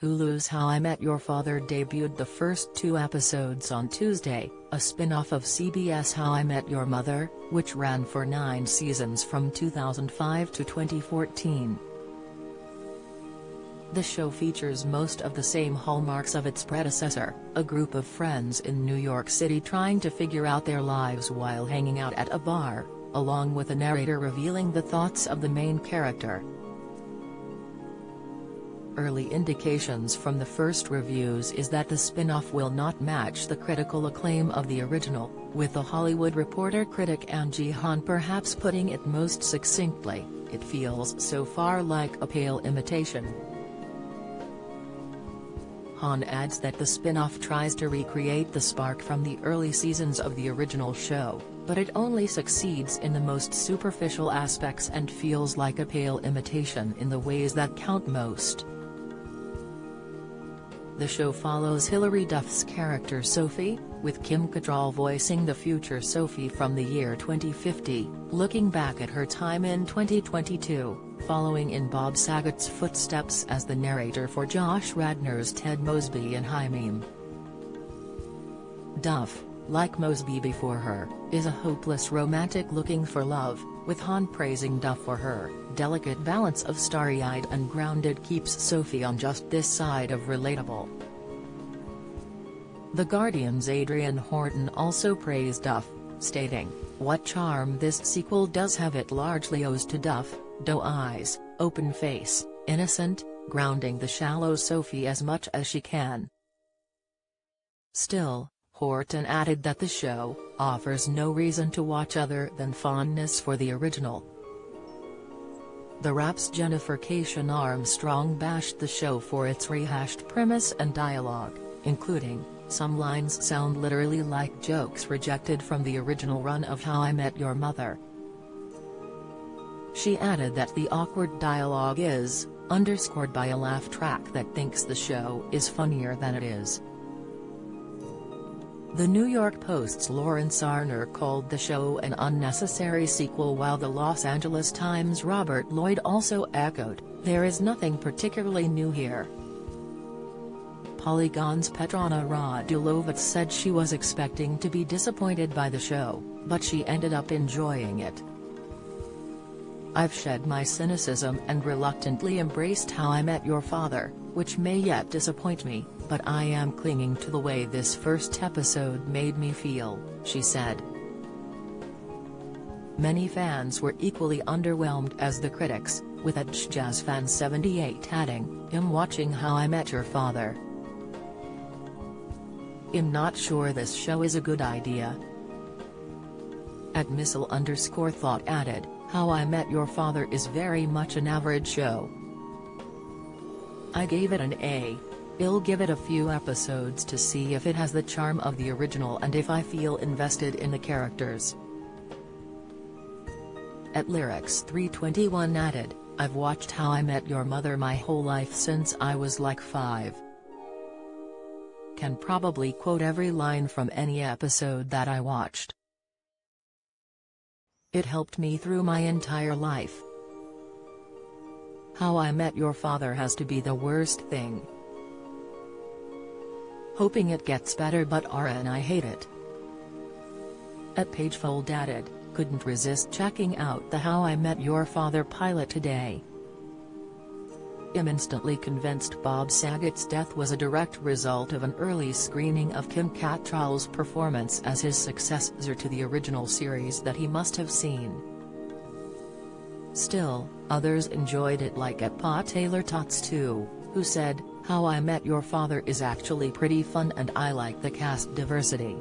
Hulu's How I Met Your Father debuted the first 2 episodes on Tuesday, a spin-off of CBS How I Met Your Mother, which ran for 9 seasons from 2005 to 2014. The show features most of the same hallmarks of its predecessor, a group of friends in New York City trying to figure out their lives while hanging out at a bar, along with a narrator revealing the thoughts of the main character. Early indications from the first reviews is that the spin-off will not match the critical acclaim of the original, with The Hollywood Reporter critic Angie Han perhaps putting it most succinctly, "It feels so far like a pale imitation." Han adds that the spin-off tries to recreate the spark from the early seasons of the original show, but it only succeeds in the most superficial aspects and feels like a pale imitation in the ways that count most. The show follows Hilary Duff's character Sophie, with Kim Cattrall voicing the future Sophie from the year 2050, looking back at her time in 2022, following in Bob Saget's footsteps as the narrator for Josh Radnor's Ted Mosby and Jaime. Duff, like Mosby before her, is a hopeless romantic looking for love, with Han praising Duff for her delicate balance of starry-eyed and grounded keeps Sophie on just this side of relatable. The Guardian's Adrian Horton also praised Duff, stating, "What charm this sequel does have it largely owes to Duff, doe eyes, open face, innocent, grounding the shallow Sophie as much as she can." Still, Horton added that the show offers no reason to watch other than fondness for the original. The Rap's Jennifer Cation Armstrong bashed the show for its rehashed premise and dialogue, including, "Some lines sound literally like jokes rejected from the original run of How I Met Your Mother." She added that the awkward dialogue is underscored by a laugh track that thinks the show is funnier than it is. The New York Post's Lawrence Arner called the show an unnecessary sequel, while the Los Angeles Times' Robert Lloyd also echoed, "There is nothing particularly new here." Polygon's Petrona Radulovic said she was expecting to be disappointed by the show, but she ended up enjoying it. "I've shed my cynicism and reluctantly embraced How I Met Your Father, which may yet disappoint me, but I am clinging to the way this first episode made me feel," she said. Many fans were equally underwhelmed as the critics, with EdgeJazzFan78 adding, "I'm watching How I Met Your Father. I'm not sure this show is a good idea." @Missile_thought added, "How I Met Your Father is very much an average show. I gave it an A. I'll give it a few episodes to see if it has the charm of the original and if I feel invested in the characters." @Lyrics321 added, "I've watched How I Met Your Mother my whole life since I was like 5. Can probably quote every line from any episode that I watched. It helped me through my entire life. How I Met Your Father has to be the worst thing. Hoping it gets better, but and I hate it." @Pagefold added, "Couldn't resist checking out the How I Met Your Father pilot today. I'm instantly convinced Bob Saget's death was a direct result of an early screening of Kim Cattrall's performance as his successor to the original series that he must have seen." Still, others enjoyed it, like Pa Taylor Tots too, who said, "How I Met Your Father is actually pretty fun and I like the cast diversity."